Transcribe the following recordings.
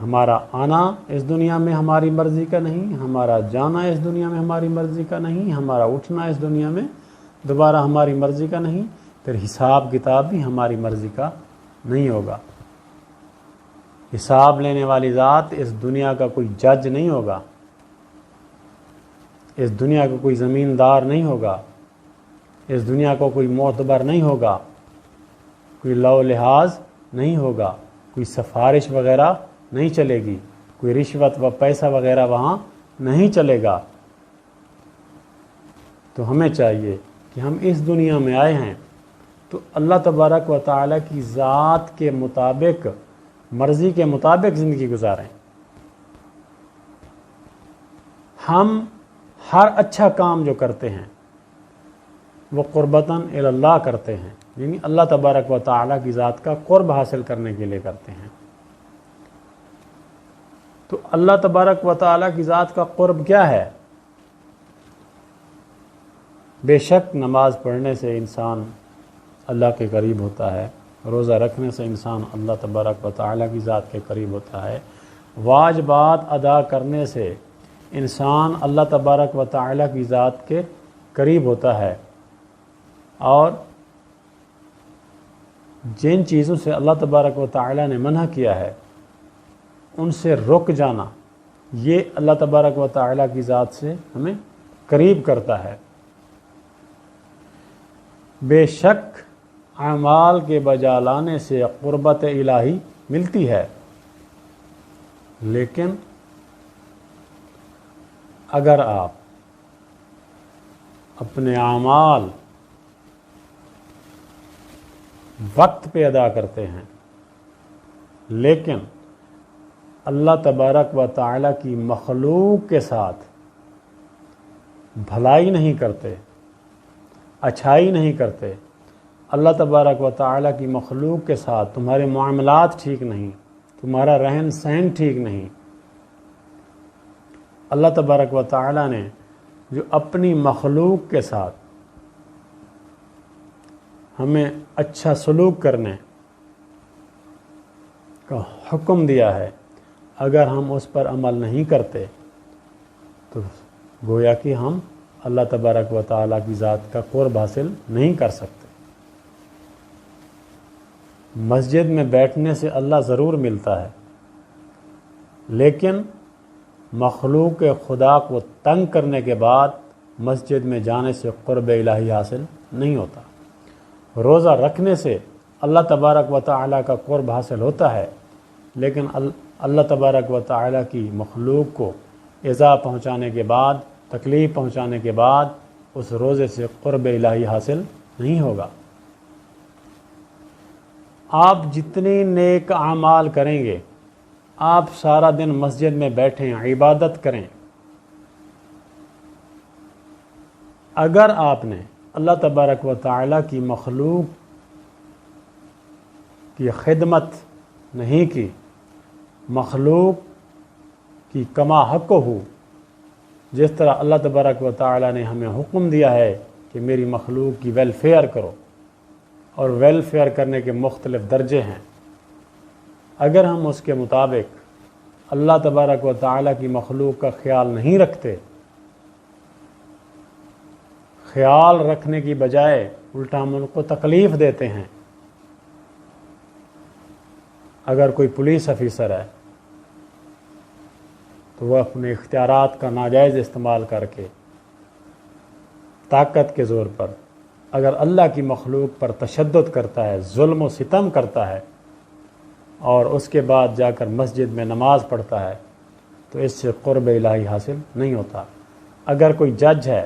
ہمارا آنا اس دنیا میں ہماری مرضی کا نہیں، ہمارا جانا اس دنیا میں ہماری مرضی کا نہیں، ہمارا اٹھنا اس دنیا میں دوبارہ ہماری مرضی کا نہیں، پھر حساب کتاب بھی ہماری مرضی کا نہیں ہوگا۔ حساب لینے والی ذات اس دنیا کا کوئی جج نہیں ہوگا، اس دنیا کا کوئی زمیندار نہیں ہوگا، اس دنیا کو کوئی معتبر نہیں ہوگا، کوئی لو لحاظ نہیں ہوگا، کوئی سفارش وغیرہ نہیں چلے گی، کوئی رشوت و پیسہ وغیرہ وہاں نہیں چلے گا۔ تو ہمیں چاہیے کہ ہم اس دنیا میں آئے ہیں تو اللہ تبارک و تعالیٰ کی ذات کے مطابق، مرضی کے مطابق زندگی گزاریں۔ ہم ہر اچھا کام جو کرتے ہیں وہ قربتاً الی اللہ کرتے ہیں، یعنی اللہ تبارک و تعالیٰ کی ذات کا قرب حاصل کرنے کے لیے کرتے ہیں۔ تو اللہ تبارک و تعالیٰ کی ذات کا قرب کیا ہے؟ بے شک نماز پڑھنے سے انسان اللہ کے قریب ہوتا ہے، روزہ رکھنے سے انسان اللہ تبارک و تعالیٰ کی ذات کے قریب ہوتا ہے، واجبات ادا کرنے سے انسان اللہ تبارک و تعالیٰ کی ذات کے قریب ہوتا ہے، اور جن چیزوں سے اللہ تبارک و تعالیٰ نے منع کیا ہے ان سے رک جانا، یہ اللہ تبارک و تعالیٰ کی ذات سے ہمیں قریب کرتا ہے۔ بے شک اعمال کے بجا لانے سے قربت الہی ملتی ہے، لیکن اگر آپ اپنے اعمال وقت پہ ادا کرتے ہیں لیکن اللہ تبارک و تعالیٰ کی مخلوق کے ساتھ بھلائی نہیں کرتے، اچھائی نہیں کرتے، اللہ تبارک و تعالیٰ کی مخلوق کے ساتھ تمہارے معاملات ٹھیک نہیں، تمہارا رہن سہن ٹھیک نہیں، اللہ تبارک و تعالیٰ نے جو اپنی مخلوق کے ساتھ ہمیں اچھا سلوک کرنے کا حکم دیا ہے، اگر ہم اس پر عمل نہیں کرتے تو گویا کہ ہم اللہ تبارک و تعالیٰ کی ذات کا قرب حاصل نہیں کر سکتے۔ مسجد میں بیٹھنے سے اللہ ضرور ملتا ہے، لیکن مخلوق خدا کو تنگ کرنے کے بعد مسجد میں جانے سے قرب الہی حاصل نہیں ہوتا۔ روزہ رکھنے سے اللہ تبارک و تعالیٰ کا قرب حاصل ہوتا ہے، لیکن اللہ تبارک و تعالیٰ کی مخلوق کو ایذا پہنچانے کے بعد، تکلیف پہنچانے کے بعد اس روزے سے قرب الہی حاصل نہیں ہوگا۔ آپ جتنے نیک اعمال کریں گے، آپ سارا دن مسجد میں بیٹھیں، عبادت کریں، اگر آپ نے اللہ تبارک و تعالیٰ کی مخلوق کی خدمت نہیں کی، مخلوق کی کما حق ہو، جس طرح اللہ تبارک و تعالیٰ نے ہمیں حکم دیا ہے کہ میری مخلوق کی ویلفیئر کرو، اور ویلفیئر کرنے کے مختلف درجے ہیں، اگر ہم اس کے مطابق اللہ تبارک و تعالیٰ کی مخلوق کا خیال نہیں رکھتے، خیال رکھنے کی بجائے الٹا ہم ان کو تکلیف دیتے ہیں۔ اگر کوئی پولیس افیسر ہے تو وہ اپنے اختیارات کا ناجائز استعمال کر کے طاقت کے زور پر اگر اللہ کی مخلوق پر تشدد کرتا ہے، ظلم و ستم کرتا ہے، اور اس کے بعد جا کر مسجد میں نماز پڑھتا ہے، تو اس سے قرب الہی حاصل نہیں ہوتا۔ اگر کوئی جج ہے،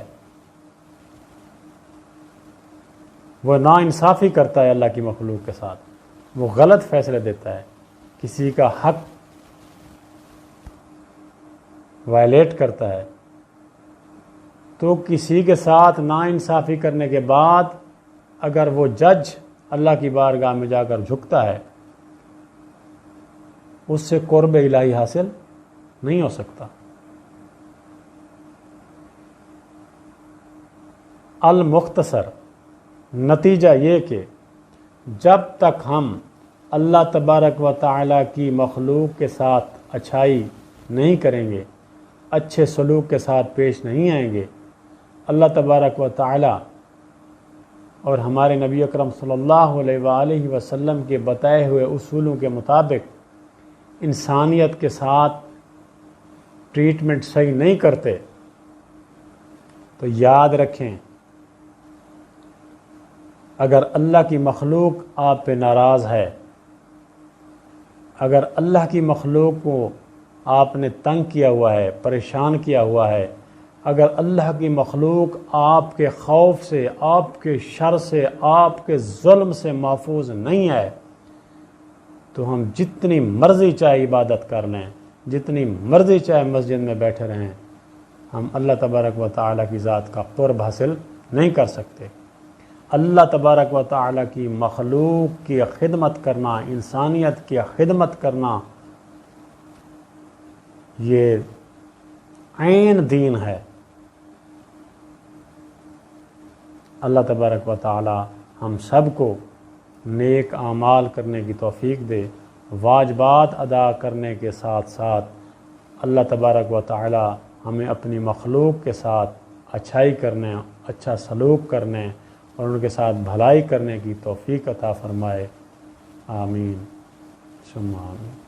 وہ ناانصافی کرتا ہے اللہ کی مخلوق کے ساتھ، وہ غلط فیصلے دیتا ہے، کسی کا حق وائلیٹ کرتا ہے، تو کسی کے ساتھ ناانصافی کرنے کے بعد اگر وہ جج اللہ کی بارگاہ میں جا کر جھکتا ہے، اس سے قرب الہی حاصل نہیں ہو سکتا۔ المختصر نتیجہ یہ کہ جب تک ہم اللہ تبارک و تعالی کی مخلوق کے ساتھ اچھائی نہیں کریں گے، اچھے سلوک کے ساتھ پیش نہیں آئیں گے، اللہ تبارک و تعالی اور ہمارے نبی اکرم صلی اللہ علیہ وآلہ وسلم کے بتائے ہوئے اصولوں کے مطابق انسانیت کے ساتھ ٹریٹمنٹ صحیح نہیں کرتے، تو یاد رکھیں اگر اللہ کی مخلوق آپ پہ ناراض ہے، اگر اللہ کی مخلوق کو آپ نے تنگ کیا ہوا ہے، پریشان کیا ہوا ہے، اگر اللہ کی مخلوق آپ کے خوف سے، آپ کے شر سے، آپ کے ظلم سے محفوظ نہیں ہے، تو ہم جتنی مرضی چاہے عبادت کر لیں، جتنی مرضی چاہے مسجد میں بیٹھے رہیں، ہم اللہ تبارک و تعالیٰ کی ذات کا قرب حاصل نہیں کر سکتے۔ اللہ تبارک و تعالیٰ کی مخلوق کی خدمت کرنا، انسانیت کی خدمت کرنا، یہ عین دین ہے۔ اللہ تبارک و تعالیٰ ہم سب کو نیک اعمال کرنے کی توفیق دے، واجبات ادا کرنے کے ساتھ ساتھ اللہ تبارک و تعالیٰ ہمیں اپنی مخلوق کے ساتھ اچھائی کرنے، اچھا سلوک کرنے اور ان کے ساتھ بھلائی کرنے کی توفیق عطا فرمائے۔ آمین ثم آمین۔